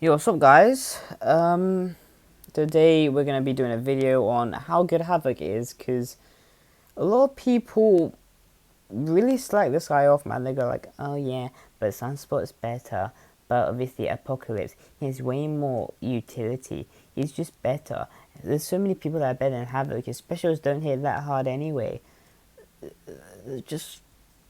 Yo, what's up, guys? Today we're gonna be doing a video on how good Havok is, because a lot of people really slack this guy off, man. They go like, "Oh yeah, but Sunspot's better, but obviously Apocalypse, he has way more utility. He's just better." There's so many people that are better than Havok. His specials don't hit that hard anyway. Just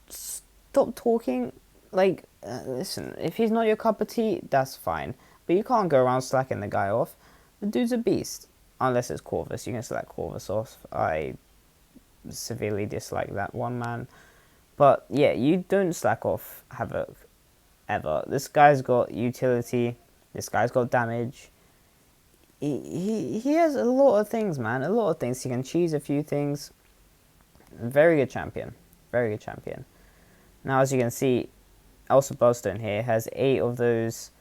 stop talking. Listen, if he's not your cup of tea, that's fine. But you can't go around slacking the guy off. The dude's a beast. Unless it's Corvus. You can slack Corvus off. I severely dislike that one, man. But yeah, you don't slack off Havok ever. This guy's got utility. This guy's got damage. He has a lot of things, man. A lot of things. He can cheese a few things. Very good champion. Very good champion. Now, as you can see, Elsa Buzzstone here has 8 of those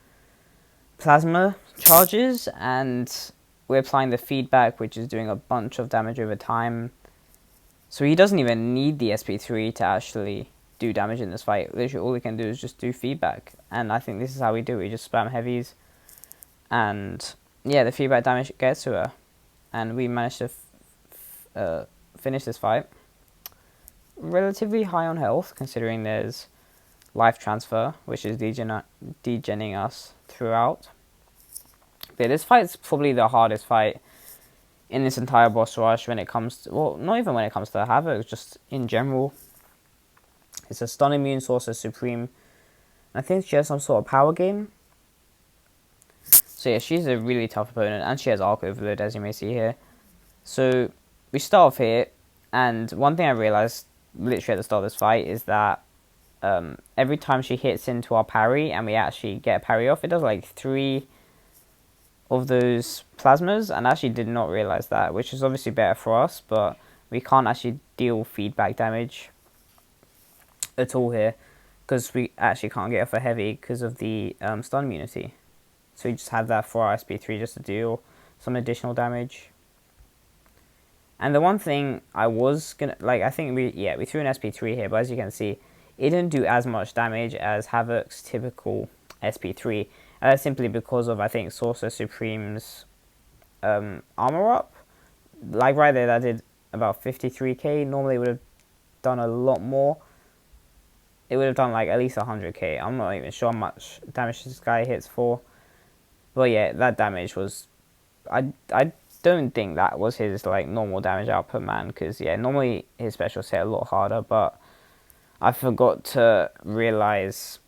plasma charges, and we're applying the feedback, which is doing a bunch of damage over time. So he doesn't even need the SP3 to actually do damage in this fight. Literally all we can do is just do feedback, and I think this is how we do it. We just spam heavies, and yeah, the feedback damage gets to her, and we managed to finish this fight relatively high on health, considering there's life transfer, which is degenning us throughout. But this fight's probably the hardest fight in this entire boss rush when it comes to, well, not even when it comes to Havok, just in general. It's a stun immune Sorcerer Supreme. I think she has some sort of power game. So yeah, she's a really tough opponent, and she has Arc Overload, as you may see here. So we start off here, and one thing I realized literally at the start of this fight is that every time she hits into our parry and we actually get a parry off, it does like 3 of those plasmas, and I actually did not realize that, which is obviously better for us, but we can't actually deal feedback damage at all here, because we actually can't get off a heavy because of the stun immunity. So we just had that for our SP3 just to deal some additional damage. And the one thing I was gonna, I think we threw an SP3 here, but as you can see, it didn't do as much damage as Havok's typical SP3. And that's simply because of, I think, Sorcerer Supreme's armor up. Like right there, that did about 53k. Normally it would have done a lot more. It would have done like at least 100k. I'm not even sure how much damage this guy hits for. But yeah, that damage was... I don't think that was his like normal damage output, man, because yeah, normally his specials hit a lot harder, but I forgot to realize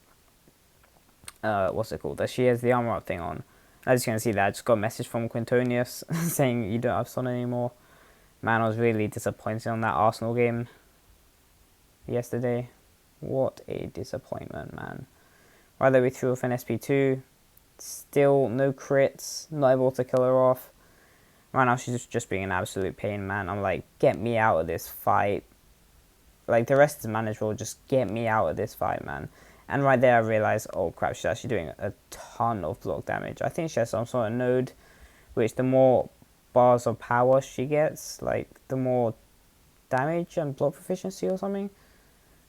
what's it called, that she has the armor up thing on. As you can see there, I just got a message from Quintonius saying you don't have Son anymore. Man, I was really disappointed on that Arsenal game yesterday. What a disappointment, man. Right there, we threw off an SP2, still no crits, not able to kill her off. Right now, she's just being an absolute pain, man. I'm like, get me out of this fight. Like, the rest is manageable. Just get me out of this fight, man. And right there, I realized, oh crap, she's actually doing a ton of block damage. I think she has some sort of node, which the more bars of power she gets, like, the more damage and block proficiency or something.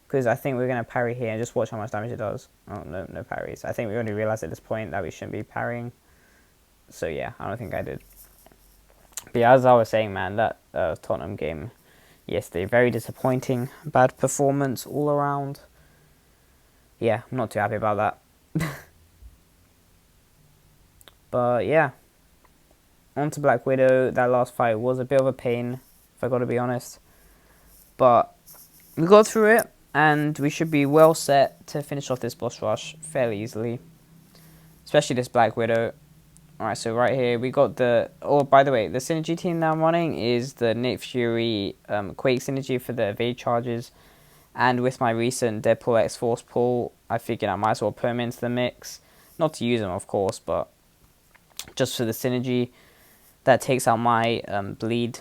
Because I think we're going to parry here and just watch how much damage it does. Oh, no parries. I think we already realized at this point that we shouldn't be parrying. So yeah, I don't think I did. But yeah, as I was saying, man, that Tottenham game yesterday, very disappointing. Bad performance all around. Yeah, I'm not too happy about that. But yeah, on to Black Widow. That last fight was a bit of a pain, if I got to be honest. But we got through it, and we should be well set to finish off this boss rush fairly easily. Especially this Black Widow. Alright, so right here we got the... Oh, by the way, the synergy team that I'm running is the Nick Fury Quake synergy for the evade charges. And with my recent Deadpool X Force pull, I figured I might as well put them into the mix. Not to use them, of course, but just for the synergy that takes out my bleed.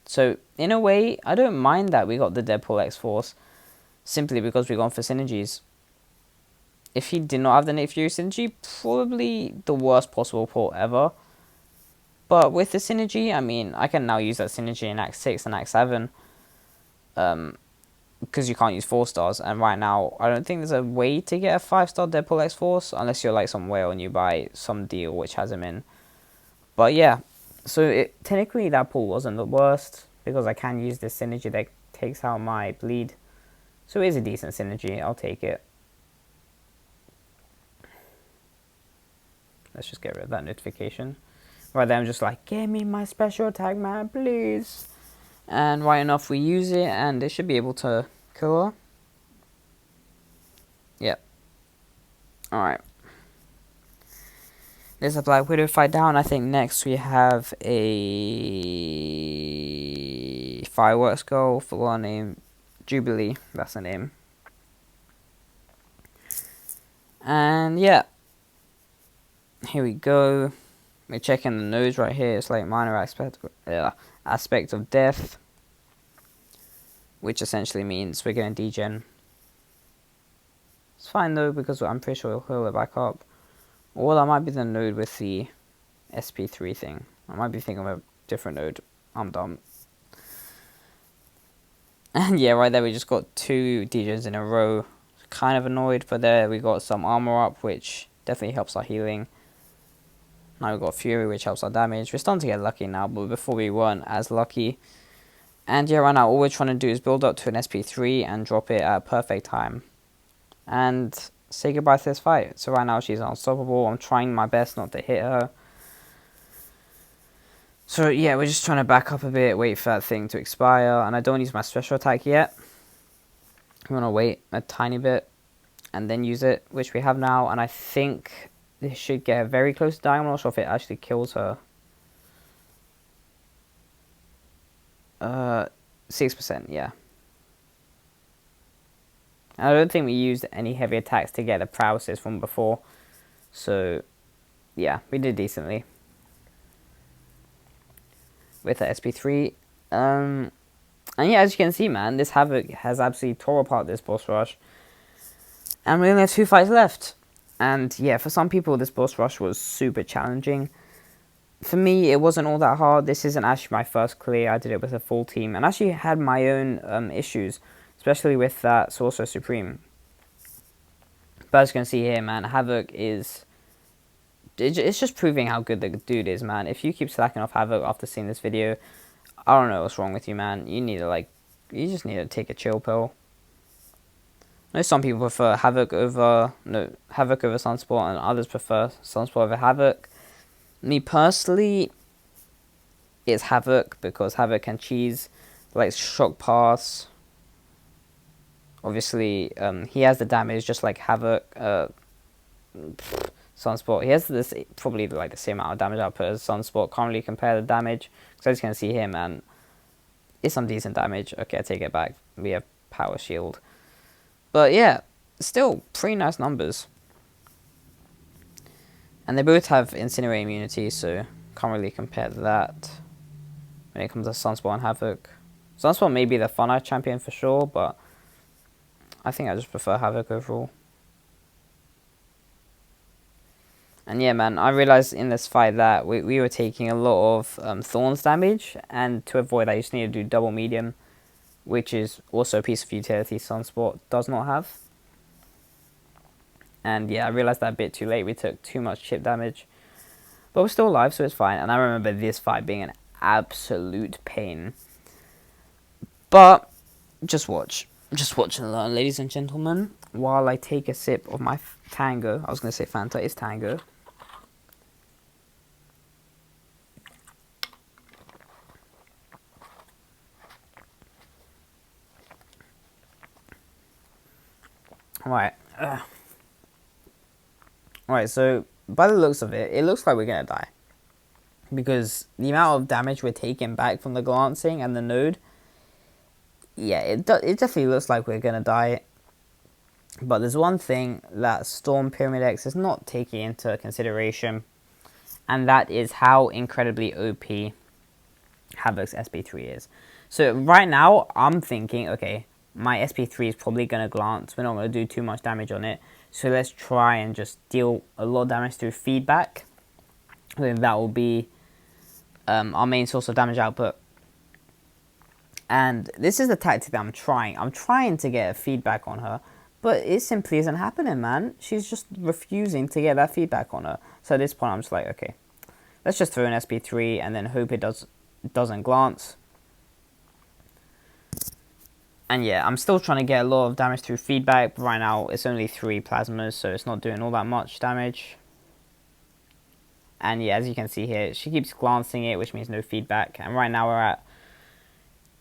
So, in a way, I don't mind that we got the Deadpool X Force, simply because we're gone for synergies. If he did not have the Nick Fury synergy, probably the worst possible port ever. But with the synergy, I mean, I can now use that synergy in Act 6 and Act 7. because you can't use 4 stars. And right now, I don't think there's a way to get a 5-star Deadpool X Force unless you're like some whale and you buy some deal which has him in. But yeah, so technically that pull wasn't the worst because I can use this synergy that takes out my bleed. So it is a decent synergy. I'll take it. Let's just get rid of that notification. Right there, I'm just like, give me my special attack, man, please. And right enough, we use it, and it should be able to kill her. Yep. Alright. There's a Black Widow fight down. I think next we have a Fireworks girl. Forgot her name. Jubilee. That's the name. And yeah. Here we go. We're checking the nose right here. It's like minor aspect of death. Which essentially means we're going to degen. It's fine though, because I'm pretty sure we'll heal it back up. Or that might be the node with the SP3 thing. I might be thinking of a different node. I'm dumb. And yeah, right there we just got 2 degens in a row. Kind of annoyed, but there we got some armor up, which definitely helps our healing. Now we've got Fury, which helps our damage. We're starting to get lucky now, but before we weren't as lucky. And yeah, right now all we're trying to do is build up to an SP3 and drop it at a perfect time. And say goodbye to this fight. So right now she's unstoppable. I'm trying my best not to hit her. So yeah, we're just trying to back up a bit, wait for that thing to expire. And I don't use my special attack yet. I'm going to wait a tiny bit and then use it, which we have now. And I think this should get very close to dying. I'm not sure if it actually kills her. 6%, yeah. I don't think we used any heavy attacks to get the prowesses from before. So, yeah, we did decently. With the SP3. And yeah, as you can see, man, this Havok has absolutely tore apart this boss rush. And we only have 2 fights left. And yeah, for some people, this boss rush was super challenging. For me, it wasn't all that hard. This isn't actually my first clear. I did it with a full team. And actually had my own issues. Especially with that Sorcerer Supreme. But as you can see here, man, Havok is... It's just proving how good the dude is, man. If you keep slacking off Havok after seeing this video, I don't know what's wrong with you, man. You need to, like... You just need to take a chill pill. I know some people prefer Havok over... No, Havok over Sunspot, and others prefer Sunspot over Havok. Me, personally, it's Havok, because Havok can cheese, like, Shock Pass... Obviously, he has the damage just like Havok, Sunspot. He has this probably like the same amount of damage output as Sunspot. Can't really compare the damage. Because as you can see here, man, it's some decent damage. Okay, I take it back. We have Power Shield. But yeah, still pretty nice numbers. And they both have Incinerate immunity, so can't really compare that when it comes to Sunspot and Havok. Sunspot may be the funner champion for sure, but I think I just prefer Havok overall. And yeah, man, I realized in this fight that we were taking a lot of Thorns damage, and to avoid that, you just need to do double medium, which is also a piece of utility Sunspot does not have. And yeah, I realized that a bit too late. We took too much chip damage, but we're still alive, so it's fine. And I remember this fight being an absolute pain. But just watch. Just watch and learn, ladies and gentlemen, while I take a sip of my Tango. I was going to say Fanta, it's Tango. Alright. Alright, so by the looks of it, it looks like we're going to die. Because the amount of damage we're taking back from the glancing and the node, yeah, it definitely looks like we're going to die. But there's one thing that Storm Pyramid X is not taking into consideration, and that is how incredibly OP Havok's SP3 is. So right now, I'm thinking, okay, my SP3 is probably going to glance. We're not going to do too much damage on it. So let's try and just deal a lot of damage through feedback. I think that will be our main source of damage output. And this is the tactic that I'm trying. I'm trying to get feedback on her, but it simply isn't happening, man. She's just refusing to get that feedback on her. So at this point, I'm just like, okay, let's just throw an SP3 and then hope it doesn't glance. And yeah, I'm still trying to get a lot of damage through feedback, but right now it's only 3 plasmas, so it's not doing all that much damage. And yeah, as you can see here, she keeps glancing it, which means no feedback. And right now we're at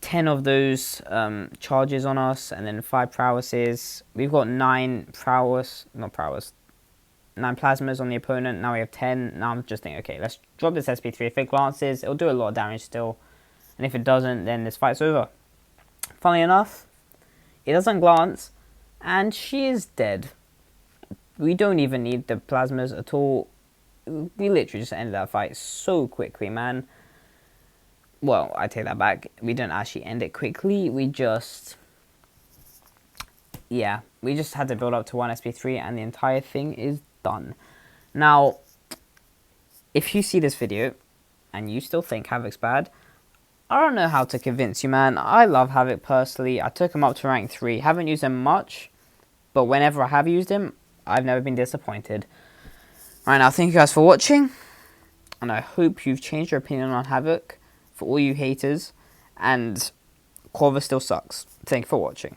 10 of those charges on us, and then 5 prowesses. We've got 9 plasmas on the opponent. Now we have 10. Now I'm just thinking, okay, let's drop this SP3. If it glances, it'll do a lot of damage still. And if it doesn't, then this fight's over. Funnily enough, it doesn't glance, and she is dead. We don't even need the plasmas at all. We literally just ended that fight so quickly, man. Well, I take that back. We didn't actually end it quickly. We just had to build up to 1 SP3 and the entire thing is done. Now, if you see this video and you still think Havok's bad, I don't know how to convince you, man. I love Havok personally. I took him up to rank 3. Haven't used him much, but whenever I have used him, I've never been disappointed. Right now, thank you guys for watching, and I hope you've changed your opinion on Havok for all you haters, and Corva still sucks. Thank you for watching.